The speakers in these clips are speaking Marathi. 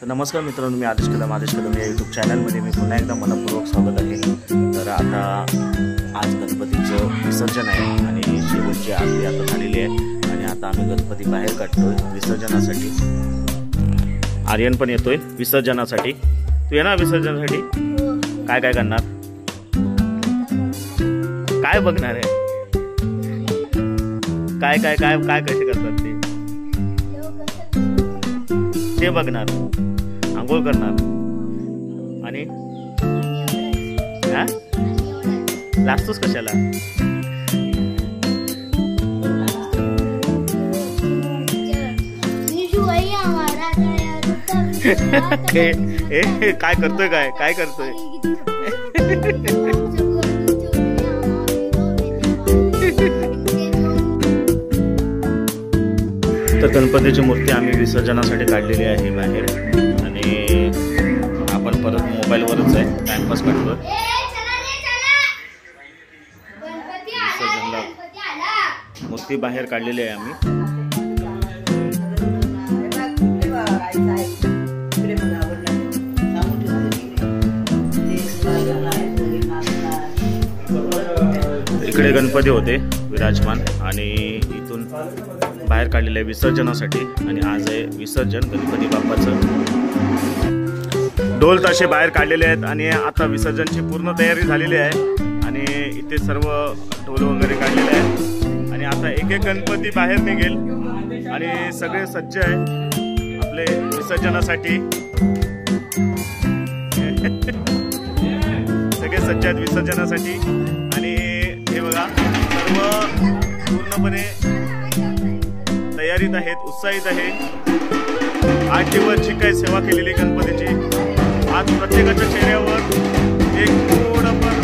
तर नमस्कार मित्रांनो, मी आदेश कदम या यूट्यूब चॅनलमध्ये मी पुन्हा एकदा मनपूर्वक स्वागत आहे। तर आता आज गणपतीचं विसर्जन आहे आणि शेवटची आरती आता झालेली आहे आणि आता आम्ही गणपती बाहेर काढतोय विसर्जनासाठी। आर्यन पण येतोय विसर्जनासाठी। तू येणार विसर्जनासाठी? काय काय करणार, काय बघणार आहे, काय काय काय काय कसे करतात ते बघणार, आंघोळ करणार आणि लाजतोस कशाला? काय करतोय, काय काय करतोय? तर गणपतीची मूर्ती आम्ही विसर्जनासाठी काढलेली आहे बाहेर आणि आपण परत मोबाईलवरच आहे टाइमपास करतोय। विसर्जनला मूर्ती बाहेर काढलेली आहे आम्ही। इकडे गणपती होते विराजमान आणि इथून बाहेर काढलेलं आहे विसर्जनासाठी आणि आज आहे विसर्जन गणपती बाप्पाचं। ढोल ताशे बाहेर काढलेले आहेत आणि आता विसर्जनची पूर्ण तयारी झालेली आहे आणि इथे सर्व ढोल वगैरे काढलेले आहेत आणि आता एक एक गणपती बाहेर निघेल आणि सगळे सज्ज आहे आपले विसर्जनासाठी। सगळे सज्ज आहेत विसर्जनासाठी आणि हे बघा सर्व पूर्णपणे तयारीत आहेत, उत्साहित आहे। 8 दिवस जी काही सेवा केलेली गणपतीची, आज प्रत्येकाच्या चेहऱ्यावर एक थोडंफार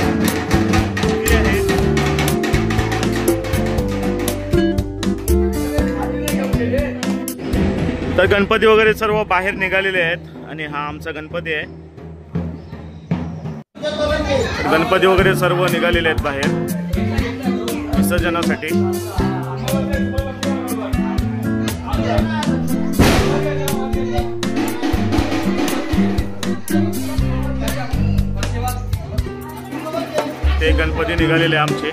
खुशी आहे। तर गणपती वगैरे सर्व बाहेर निघालेले आहेत आणि हा आमचा गणपती आहे। गणपती वगैरे सर्व निघालेले आहेत बाहेर विसर्जनासाठी। ते गणपती निघालेले आमचे।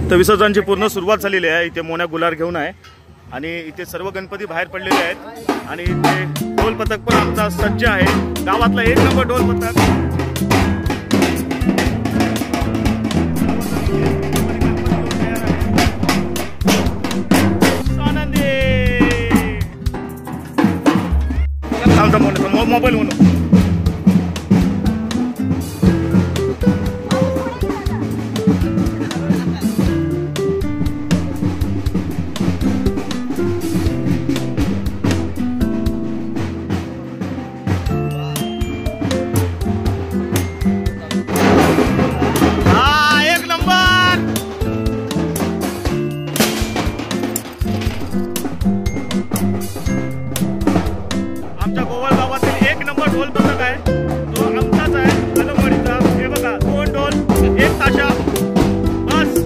तर विसर्जनाची पूर्ण सुरुवात झालेली आहे। इथे मोन्या गुलाल घेऊन आहे आणि इथे सर्व गणपती बाहेर पडलेले आहेत आणि इथे ढोल पथक पण आमचा सज्ज आहे। गावातला 1 नंबर ढोल पथक। मोबाईल म्हणून ढोल पथक आहे तो आमचाच आहे कदमवाडीचा। हे बघा 2 ढोल 1 ताशा बस।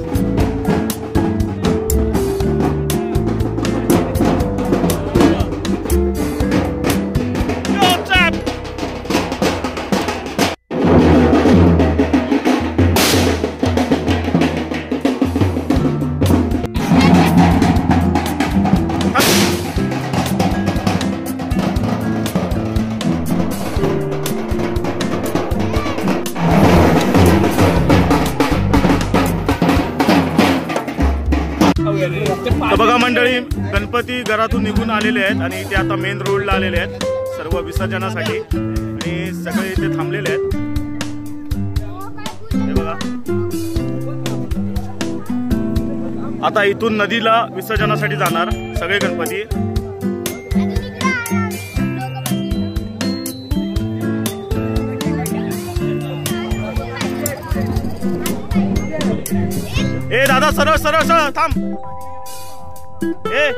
तर बघा मंडळी, गणपती घरातून निघून आलेले आहेत आणि ते आता मेन रोडला आलेले आहेत सर्व विसर्जनासाठी आणि सगळे इथे थांबलेले आहेत. हे बघा आता इथून नदीला विसर्जनासाठी जाणार सगळे गणपती. ए दादा सरळ सरळ सरळ थांब. ए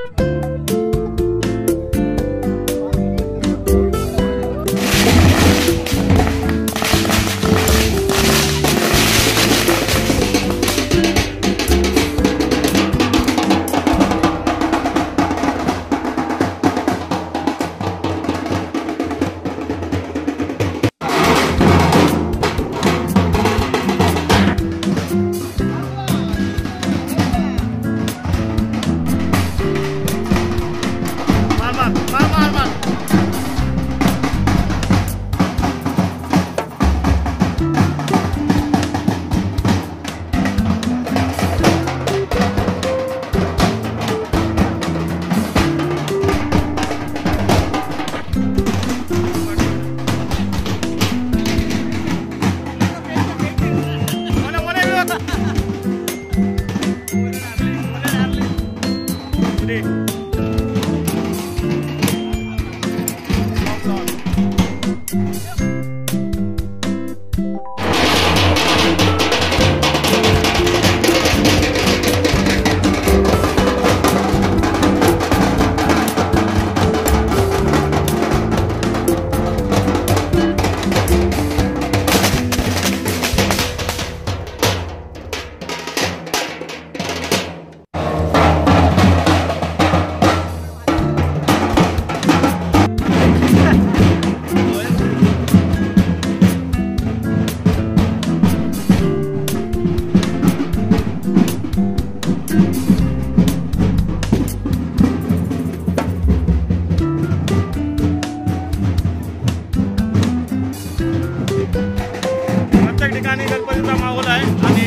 ठिकाणी गणपतीचा माहोल आहे आणि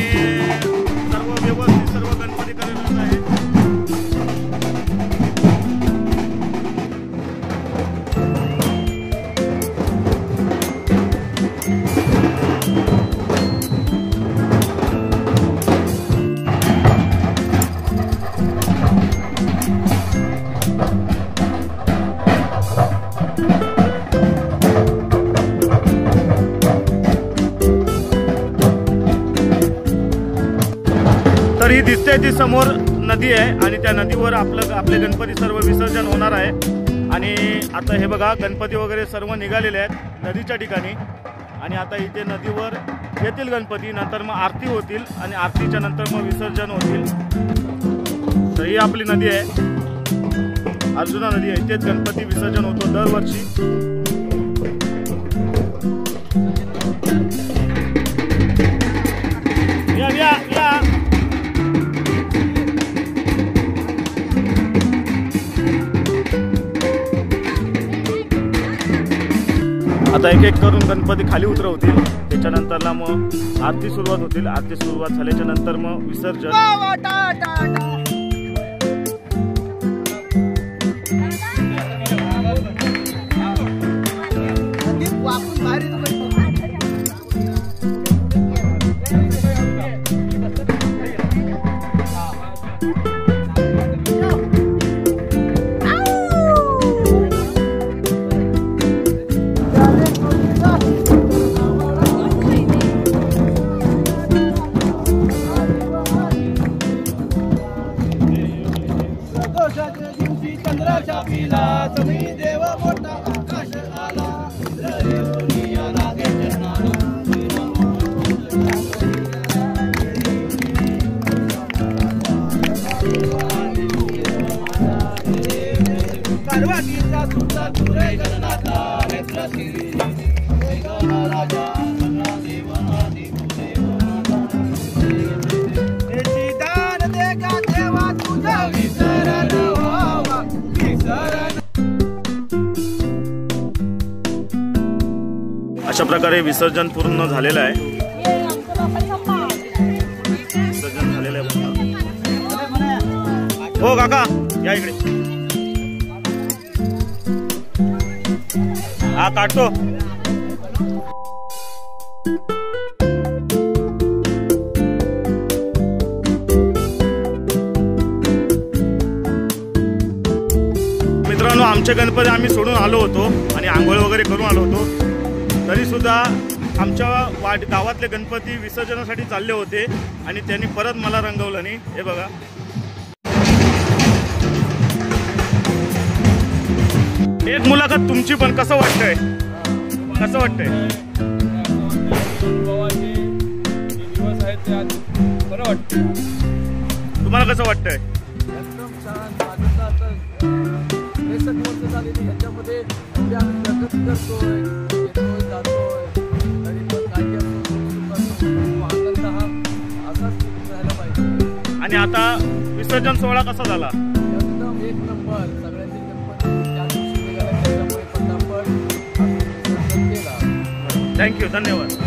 सर्व व्यवस्थित सर्व गणपती करत आहे. तर ही दिसते ती समोर नदी आहे आणि त्या नदीवर आपले गणपती सर्व विसर्जन होणार आहे. आणि आता हे बघा गणपती वगैरे सर्व निघालेले आहेत नदीच्या ठिकाणी आणि आता इथे नदीवर येतील गणपती. नंतर मग आरती होतील आणि आरतीच्या नंतर मग विसर्जन होतील. तर ही आपली नदी आहे अर्जुना नदी आहे. इथेच गणपती विसर्जन होतो दरवर्षी. या या या आता एक एक करून गणपती खाली उतरवतील. त्याच्यानंतरला मग आरती सुरुवात होतील. आरती सुरुवात झाल्याच्या नंतर मग विसर्जन. अशा प्रकारे विसर्जन पूर्ण झालेलं आहे. विसर्जन झालेलं आहे. हो काका या इकडे. हा काढतो. मित्रांनो, आमचे गणपती आम्ही सोडून आलो होतो आणि आंघोळ वगैरे करून आलो होतो, तरी सुद्धा आमच्या गावातले गणपती विसर्जनासाठी चालले होते आणि त्यांनी परत मला रंगवलं नाही. हे बघा, एक मुलाखत तुमची पण. कसं वाटतंय? कसं वाटतंय? दिवस आहेत ते आज बरं वाटतं. तुम्हाला कसं वाटतंय? एकदम छान. माझं आता 63 वर्ष झालेली, ह्याच्यामध्ये एवढी आम्ही प्रगत करतोय, येतोय जातोय, तरी पण काही आनंद हा असाच राहायला पाहिजे. आणि आता विसर्जन सोहळा कसा झाला? एकदम एक नंबर. सगळ्यांचे गणपती त्या दिवशी निघाला, त्याच्यामुळे पटापट आम्ही विसर्जन केला. थँक्यू, धन्यवाद.